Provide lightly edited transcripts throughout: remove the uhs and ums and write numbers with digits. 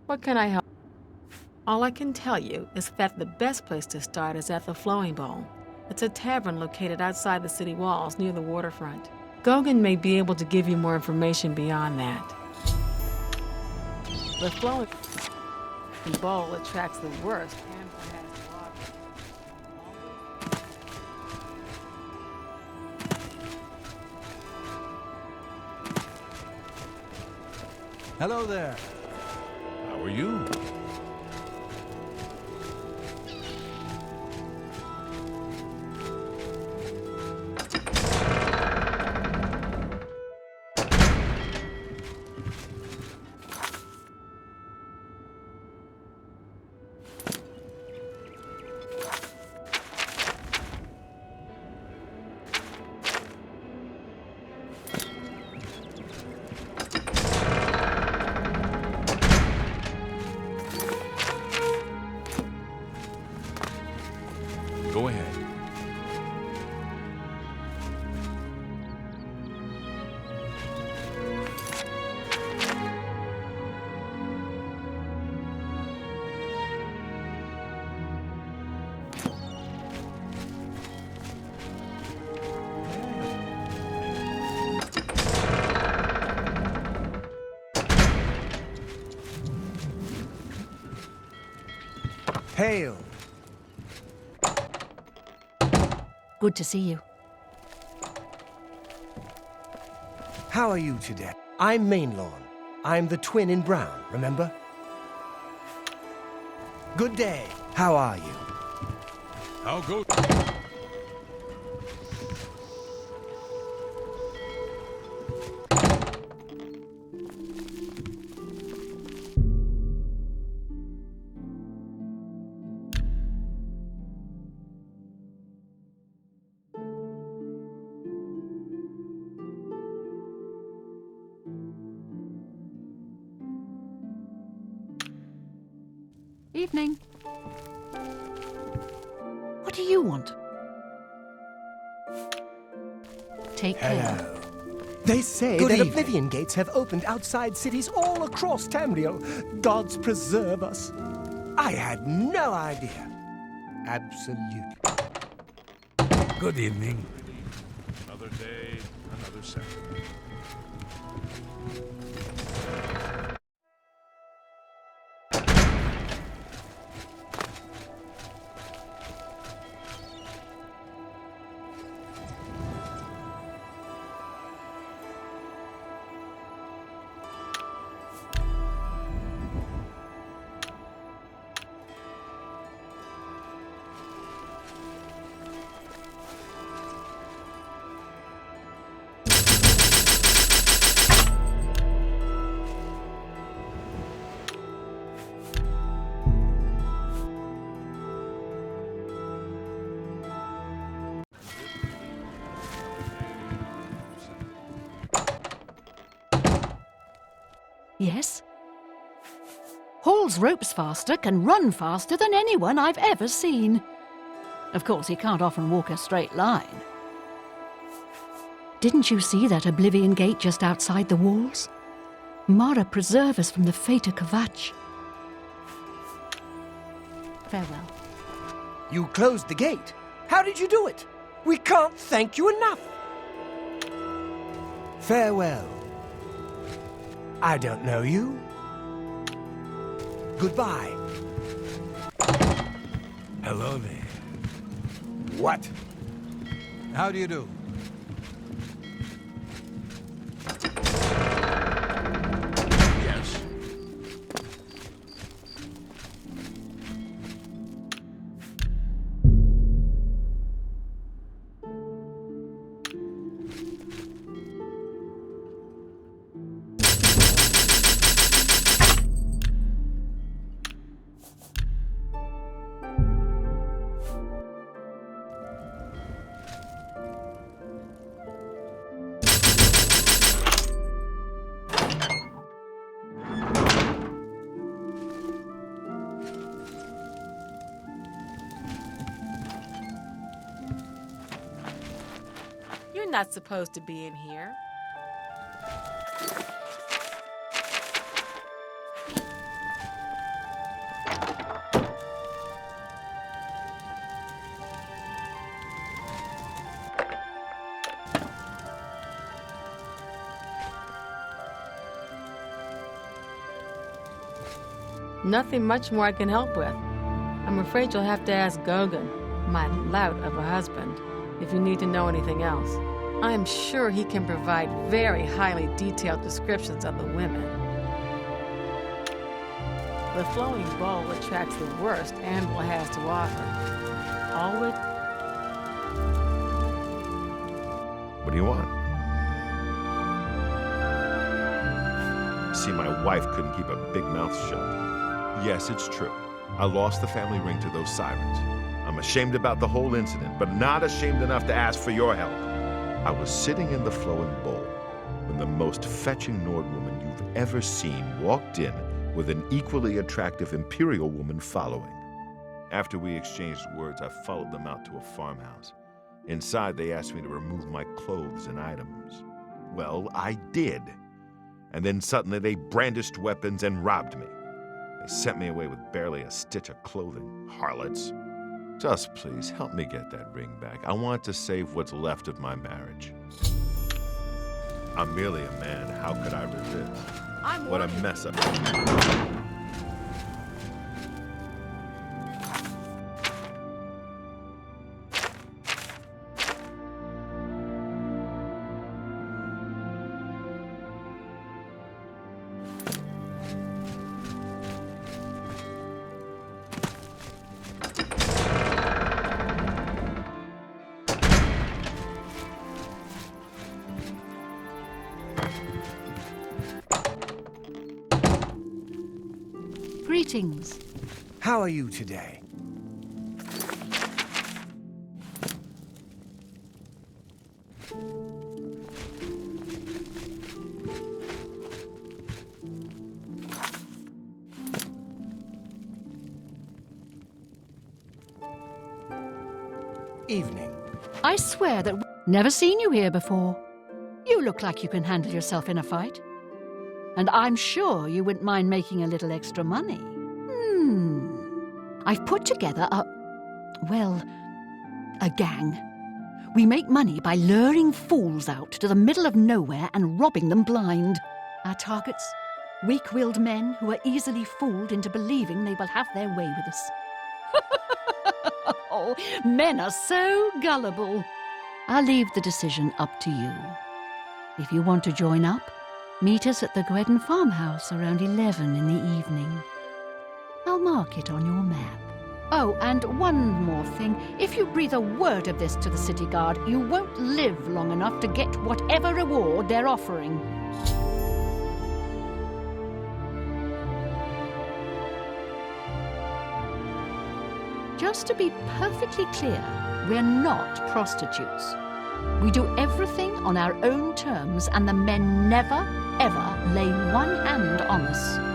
What can I help? All I can tell you is that the best place to start is at the Flowing Bowl. It's a tavern located outside the city walls near the waterfront. Gogan may be able to give you more information beyond that. The Flowing Bowl attracts the worst and perhaps Hello there. How are you? Go ahead. Hail. Good to see you. How are you today? I'm Mainlawn. I'm the twin in brown, remember? Good day. How are you? I'll go. Evening. What do you want? Take care. Hello. They say that Oblivion gates have opened outside cities all across Tamriel. Gods preserve us. I had no idea. Absolutely. Good evening. Another day, another second. Yes? Hall's ropes faster can run faster than anyone I've ever seen. Of course, he can't often walk a straight line. Didn't you see that Oblivion gate just outside the walls? Mara preserve us from the fate of Kvatch. Farewell. You closed the gate. How did you do it? We can't thank you enough. Farewell. I don't know you. Goodbye. Hello there. What? How do you do? Yes. You're not supposed to be in here. Nothing much more I can help with. I'm afraid you'll have to ask Gauguin, my lout of a husband, if you need to know anything else. I'm sure he can provide very highly detailed descriptions of the women. The flowing bowl attracts the worst Anvil has to offer. All with... What do you want? See, my wife couldn't keep a big mouth shut. Yes, it's true. I lost the family ring to those sirens. I'm ashamed about the whole incident, but not ashamed enough to ask for your help. I was sitting in the flowing bowl when the most fetching Nord woman you've ever seen walked in with an equally attractive Imperial woman following. After we exchanged words, I followed them out to a farmhouse. Inside, they asked me to remove my clothes and items. Well, I did. And then suddenly they brandished weapons and robbed me. They sent me away with barely a stitch of clothing, harlots. Just please, help me get that ring back. I want to save what's left of my marriage. I'm merely a man. How could I resist? What a mess up. Greetings. How are you today? Evening. I swear that never seen you here before. You look like you can handle yourself in a fight. And I'm sure you wouldn't mind making a little extra money. I've put together a gang. We make money by luring fools out to the middle of nowhere and robbing them blind. Our targets? Weak-willed men who are easily fooled into believing they will have their way with us. Oh, men are so gullible. I'll leave the decision up to you. If you want to join up, meet us at the Gwedden farmhouse around 11 in the evening. I'll mark it on your map. Oh, and one more thing. If you breathe a word of this to the city guard, you won't live long enough to get whatever reward they're offering. Just to be perfectly clear, we're not prostitutes. We do everything on our own terms, and the men never, ever lay one hand on us.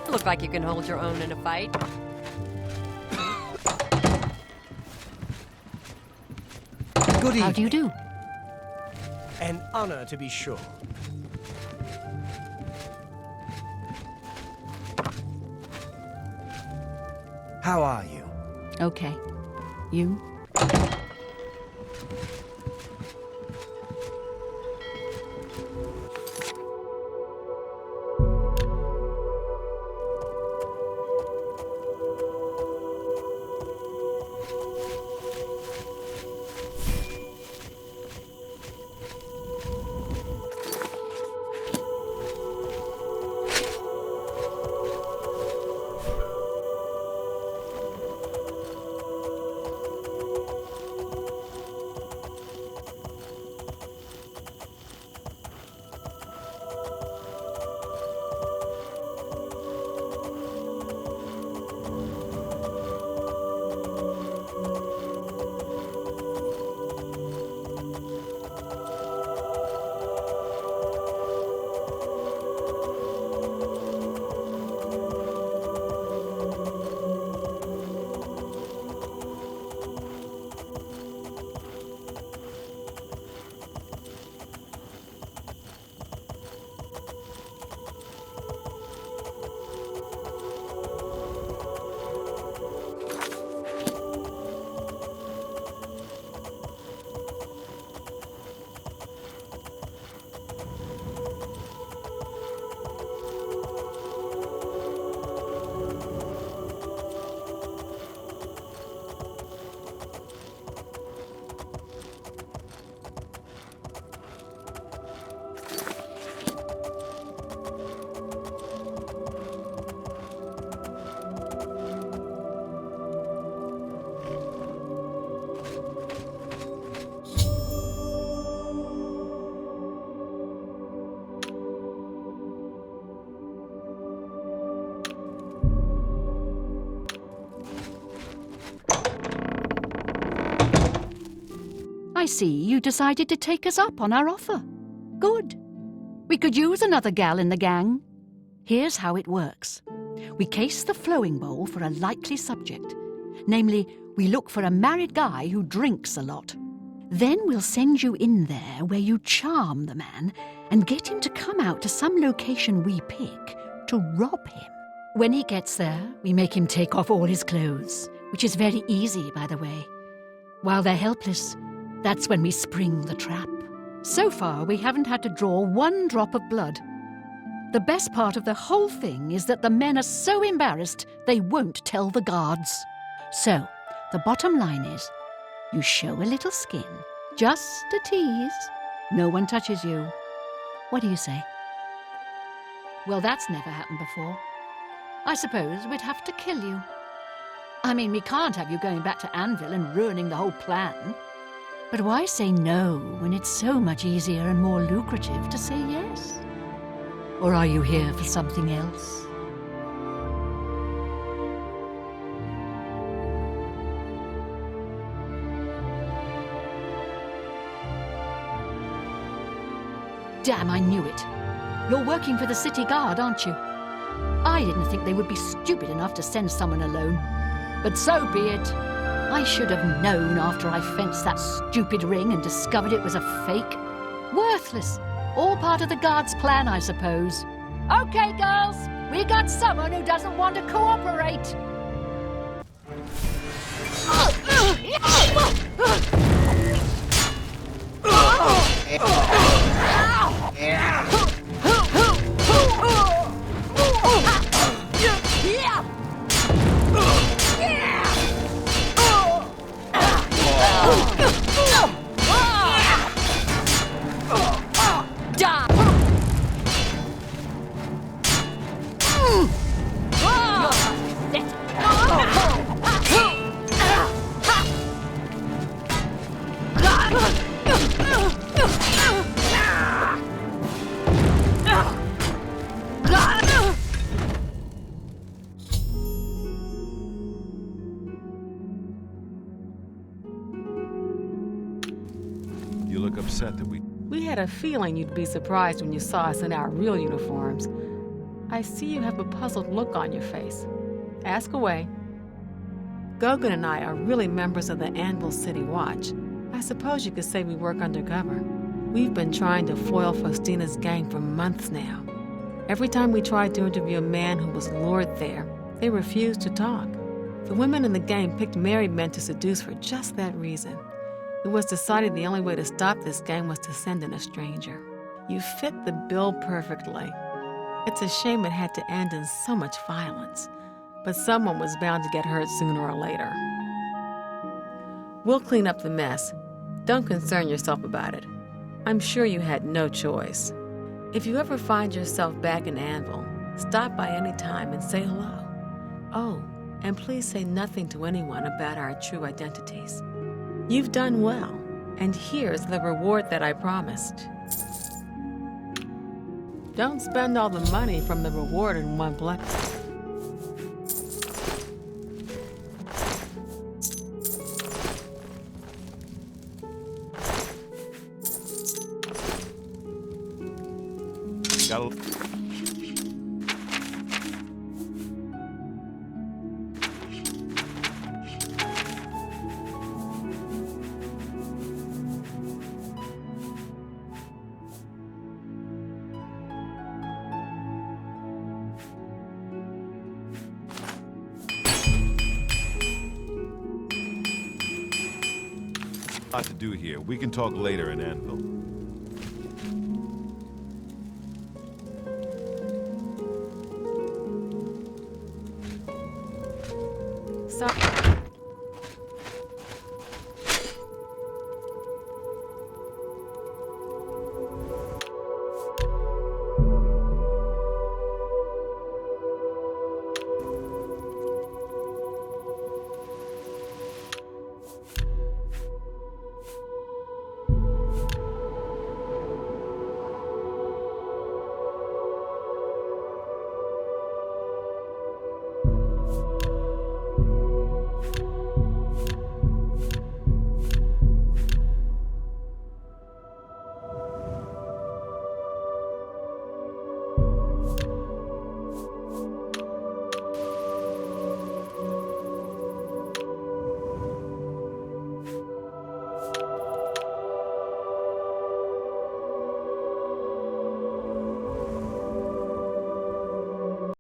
Look like you can hold your own in a fight. Good evening. How do you do? An honor, to be sure. How are you? Okay. You? I see you decided to take us up on our offer. Good. We could use another gal in the gang. Here's how it works. We case the flowing bowl for a likely subject. Namely, we look for a married guy who drinks a lot. Then we'll send you in there where you charm the man and get him to come out to some location we pick to rob him. When he gets there, we make him take off all his clothes, which is very easy, by the way. While they're helpless, that's when we spring the trap. So far, we haven't had to draw one drop of blood. The best part of the whole thing is that the men are so embarrassed they won't tell the guards. So, the bottom line is, you show a little skin, just a tease. No one touches you. What do you say? Well, that's never happened before. I suppose we'd have to kill you. I mean, we can't have you going back to Anvil and ruining the whole plan. But why say no when it's so much easier and more lucrative to say yes? Or are you here for something else? Damn, I knew it. You're working for the city guard, aren't you? I didn't think they would be stupid enough to send someone alone. But so be it. I should have known after I fenced that stupid ring and discovered it was a fake. Worthless. All part of the guard's plan, I suppose. Okay, girls. We got someone who doesn't want to cooperate. You look upset that We had a feeling you'd be surprised when you saw us in our real uniforms. I see you have a puzzled look on your face. Ask away. Gogan and I are really members of the Anvil City Watch. I suppose you could say we work undercover. We've been trying to foil Faustina's gang for months now. Every time we tried to interview a man who was lured there, they refused to talk. The women in the gang picked married men to seduce for just that reason. It was decided the only way to stop this gang was to send in a stranger. You fit the bill perfectly. It's a shame it had to end in so much violence, but someone was bound to get hurt sooner or later. We'll clean up the mess. Don't concern yourself about it. I'm sure you had no choice. If you ever find yourself back in Anvil, stop by any time and say hello. Oh, and please say nothing to anyone about our true identities. You've done well, and here's the reward that I promised. Don't spend all the money from the reward in one place. lot to do here. We can talk later in Anvil. Sorry.